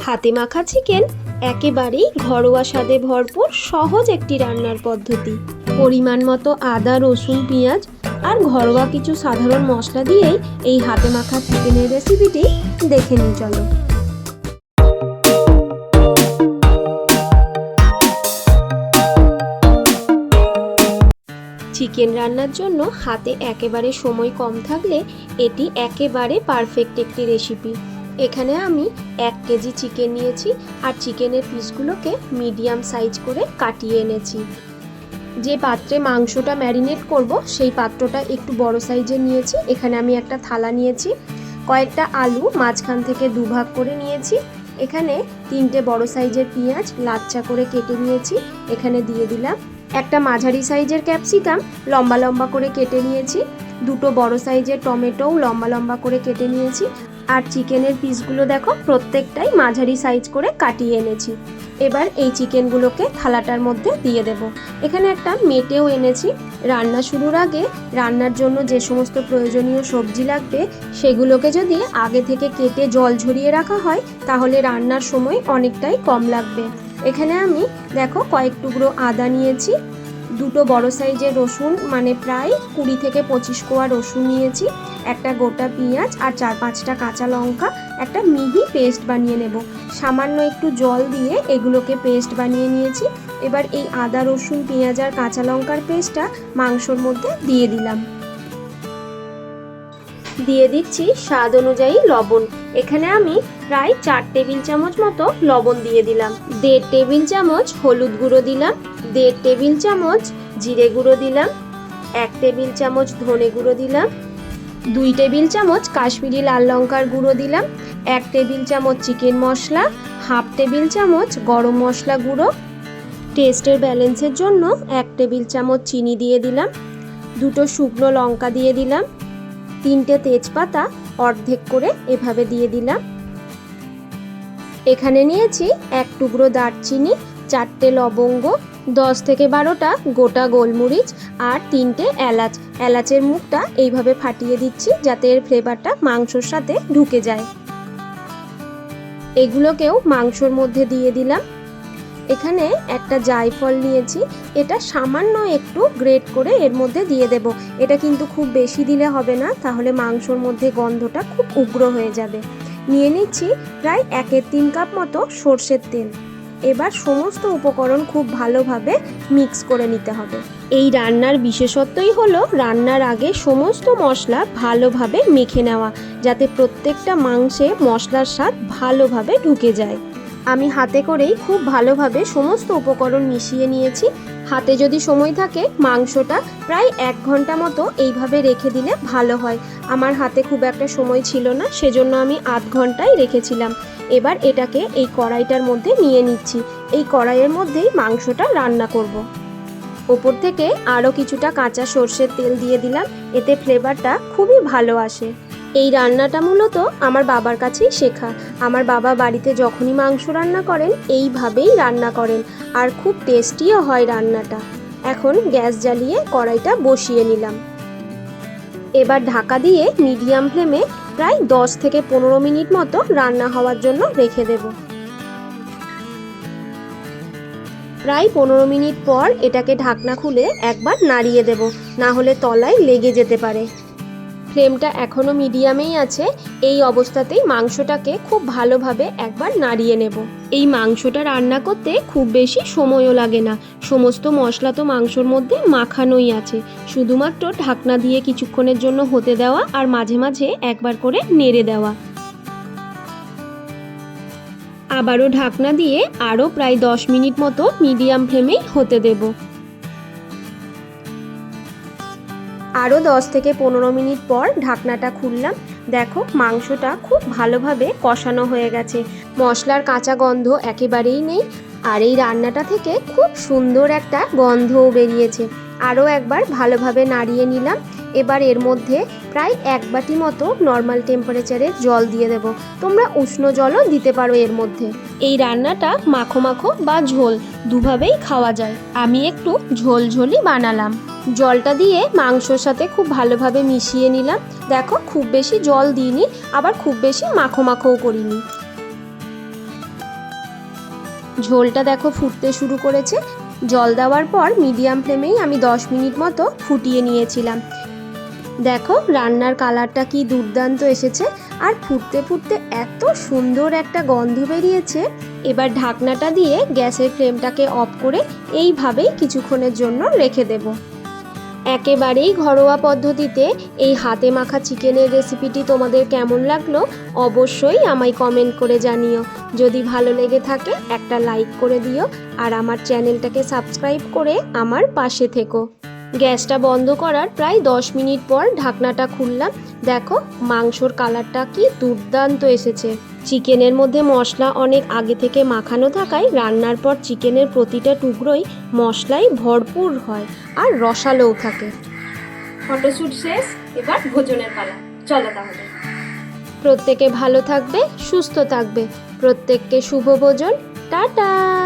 হাতে মাখা চিকেন একেবারেই ঘরোয়া স্বাদে ভরপুর সহজ একটি রান্নার পদ্ধতি। পরিমাণ মতো আদা, রসুন, পেঁয়াজ আর ঘরোয়া কিছু সাধারণ মশলা দিয়েই এই হাতে মাখা চিকেনের রেসিপিটি দেখে নিই চলো। চিকেন রান্নার জন্য হাতে একেবারে সময় কম থাকলে এটি একেবারে পারফেক্ট একটি রেসিপি। এখানে আমি 1 কেজি চিকেন নিয়েছি আর চিকেনের পিসগুলোকে মিডিয়াম সাইজ করে কাটিয়ে এনেছি। যে পাত্রে মাংসটা ম্যারিনেট করব সেই পাত্রটা একটু বড় সাইজের নিয়েছি। এখানে আমি একটা থালা নিয়েছি, কয়েকটা আলু মাঝখান থেকে দুভাগ করে নিয়েছি। এখানে 3টে বড় সাইজের পেঁয়াজ লাচ্চা করে কেটে নিয়েছি, এখানে দিয়ে দিলাম। একটা মাঝারি সাইজের ক্যাপসিকাম লম্বা লম্বা করে কেটে নিয়েছি। 2টো বড় সাইজের টমেটোও লম্বা লম্বা করে কেটে নিয়েছি। আর চিকেনের পিসগুলো দেখো প্রত্যেকটাই মাঝারি সাইজ করে কাটিয়ে এনেছি। এবার এই চিকেনগুলোকে থালাটার মধ্যে দিয়ে দেব। এখানে একটা মেটেও এনেছি। রান্না শুরুর আগে রান্নার জন্য যে সমস্ত প্রয়োজনীয় সবজি লাগবে সেগুলোকে যদি আগে থেকে কেটে জল ঝরিয়ে রাখা হয় তাহলে রান্নার সময় অনেকটাই কম লাগবে। এখানে আমি দেখো কয়েক টুকরো আদা নিয়েছি, 2টো বড় সাইজের রসুন মানে প্রায় 20 থেকে 25 কোয়া রসুন নিয়েছি, একটা গোটা পেঁয়াজ আর 4-5টা কাঁচা লঙ্কা একটা মিহি পেস্ট বানিয়ে নেব। সামান্য একটু জল দিয়ে এগুলোকে পেস্ট বানিয়ে নিয়েছি। এবার এই আদা, রসুন, পেঁয়াজ আর কাঁচা লঙ্কার পেস্টটা মাংসর মধ্যে দিয়ে দিলাম। দিয়ে দিচ্ছি স্বাদ অনুযায়ী লবণ। এখানে আমি প্রায় 4 টেবিল চামচ মতো লবণ দিয়ে দিলাম। 1.5 টেবিল চামচ হলুদ গুঁড়ো দিলাম, 1.5 টেবিল চামচ জিরে গুঁড়ো দিলাম, 1 টেবিল চামচ ধনে গুঁড়ো দিলাম, 2 টেবিল চামচ কাশ্মীরি লাল লঙ্কার গুঁড়ো দিলাম, 1 টেবিল চামচ চিকেন মশলা, 1/2 টেবিল চামচ গরম মশলা গুঁড়ো, টেস্টের ব্যালেন্সের জন্য 1 টেবিল চামচ চিনি দিয়ে দিলাম, 2টো শুকনো লঙ্কা দিয়ে দিলাম, 3টে তেজপাতা অর্ধেক করে এভাবে দিয়ে দিলাম। এখানে নিয়েছি 1 টুকরো দারচিনি, 4টে লবঙ্গ, 10 থেকে 12টা গোটা গোলমরিচ আর 3টে এলাচ। এলাচের মুখটা এইভাবে ফাটিয়ে দিচ্ছি যাতে এর ফ্লেভারটা মাংসর সাথে ঢুকে যায়। এগুলোকেও মাংসর মধ্যে দিয়ে দিলাম। এখানে একটা জায়ফল নিয়েছি, এটা সামান্য একটু গ্রেট করে এর মধ্যে দিয়ে দেব। এটা কিন্তু খুব বেশি দিলে হবে না, তাহলে মাংসর মধ্যে গন্ধটা খুব উগ্র হয়ে যাবে। নিয়ে নিচ্ছি প্রায় 1/3 কাপ মতো সর্ষের তেল। এবার সমস্ত উপকরণ খুব ভালোভাবে মিক্স করে নিতে হবে। এই রান্নার বিশেষত্বই হলো রান্নার আগে সমস্ত মশলা ভালোভাবে মেখে নেওয়া, যাতে প্রত্যেকটা মাংসে মশলার স্বাদ ভালোভাবে ঢুকে যায়। আমি হাতে করেই খুব ভালোভাবে সমস্ত উপকরণ মিশিয়ে নিয়েছি। হাতে যদি সময় থাকে মাংসটা প্রায় 1 ঘন্টা মতো এইভাবে রেখে দিলে ভালো হয়। আমার হাতে খুব একটা সময় ছিল না, সেজন্য আমি আধ ঘন্টাই রেখেছিলাম। এবার এটাকে এই কড়াইটার মধ্যে নিয়ে নিচ্ছি। এই কড়াইয়ের মধ্যেই মাংসটা রান্না করব। ওপর থেকে আরও কিছুটা কাঁচা সর্ষের তেল দিয়ে দিলাম, এতে ফ্লেভারটা খুবই ভালো আসে। এই রান্নাটা মূলত আমার বাবার কাছেই শেখা। আমার বাবা বাড়িতে যখনই মাংস রান্না করেন এইভাবেই রান্না করেন আর খুব টেস্টিও হয় রান্নাটা। এখন গ্যাস জ্বালিয়ে কড়াইটা বসিয়ে নিলাম। এবার ঢাকা দিয়ে মিডিয়াম ফ্লেমে প্রায় 10 থেকে 15 মিনিট মতো রান্না হওয়ার জন্য রেখে দেব। প্রায় 15 মিনিট পর এটাকে ঢাকনা খুলে একবার নাড়িয়ে দেব, না হলে তলায় লেগে যেতে পারে। ফ্লেমটা এখনও মিডিয়ামেই আছে। এই অবস্থাতেই মাংসটাকে খুব ভালোভাবে একবার নাড়িয়ে নেব। এই মাংসটা রান্না করতে খুব বেশি সময়ও লাগে না, সমস্ত মশলা তো মাংসর মধ্যে মাখানোই আছে। শুধুমাত্র ঢাকনা দিয়ে কিছুক্ষণের জন্য হতে দেওয়া আর মাঝে মাঝে একবার করে নেড়ে দেওয়া। আবারও ঢাকনা দিয়ে আরও প্রায় 10 মিনিট মতো মিডিয়াম ফ্লেমেই হতে দেব। আরও 10 থেকে 15 মিনিট পর ঢাকনাটা খুললাম। দেখো মাংসটা খুব ভালোভাবে কষানো হয়ে গেছে, মশলার কাঁচা গন্ধ একেবারেই নেই। আর এই রান্নাটা থেকে খুব সুন্দর একটা গন্ধও বেরিয়েছে। আরও একবার ভালোভাবে নাড়িয়ে নিলাম। এবার এর মধ্যে প্রায় 1 বাটি মতো নর্মাল টেম্পারেচারের জল দিয়ে দেব। তোমরা উষ্ণ জলও দিতে পারো এর মধ্যে। এই রান্নাটা মাখো মাখো বা ঝোল দুভাবেই খাওয়া যায়। আমি একটু ঝোল ঝোলই বানালাম। জলটা দিয়ে মাংসর সাথে খুব ভালোভাবে মিশিয়ে নিলাম। দেখো খুব বেশি জল দিইনি, আবার খুব বেশি মাখো মাখোও করিনি। ঝোলটা দেখো ফুটতে শুরু করেছে। জল দেওয়ার পর মিডিয়াম ফ্লেমেই আমি 10 মিনিট মতো ফুটিয়ে নিয়েছিলাম। দেখো রান্নার কালারটা কি দুর্দান্ত এসেছে, আর ফুটতে ফুটতে এত সুন্দর একটা গন্ধ বেরিয়েছে। এবার ঢাকনাটা দিয়ে গ্যাসের ফ্লেমটাকে অফ করে এইভাবেই কিছুক্ষণের জন্য রেখে দেব। একেবারেই ঘরোয়া পদ্ধতিতে এই হাতে মাখা চিকেনের রেসিপিটি তোমাদের কেমন লাগলো অবশ্যই আমায় কমেন্ট করে জানিও। যদি ভালো লেগে থাকে একটা লাইক করে দিও, আর আমার চ্যানেলটাকে সাবস্ক্রাইব করে আমার পাশে থেকো। গ্যাসটা বন্ধ করার প্রায় 10 মিনিট পর ঢাকনাটা খুললাম। দেখো মাংসর কালারটা কি দুর্দান্ত এসেছে। চিকেনের মধ্যে মশলা অনেক আগে থেকে মাখানো থাকায় রান্নার পর চিকেনের প্রতিটা টুকরোই মশলায় ভরপুর হয় আর রসালোও থাকে। ফটোশ্যুট শেষ, এবার ভোজনের পালা। চলো তাহলে। প্রত্যেকে ভালো থাকবে, সুস্থ থাকবে। প্রত্যেককে শুভ ভোজন। টাটা।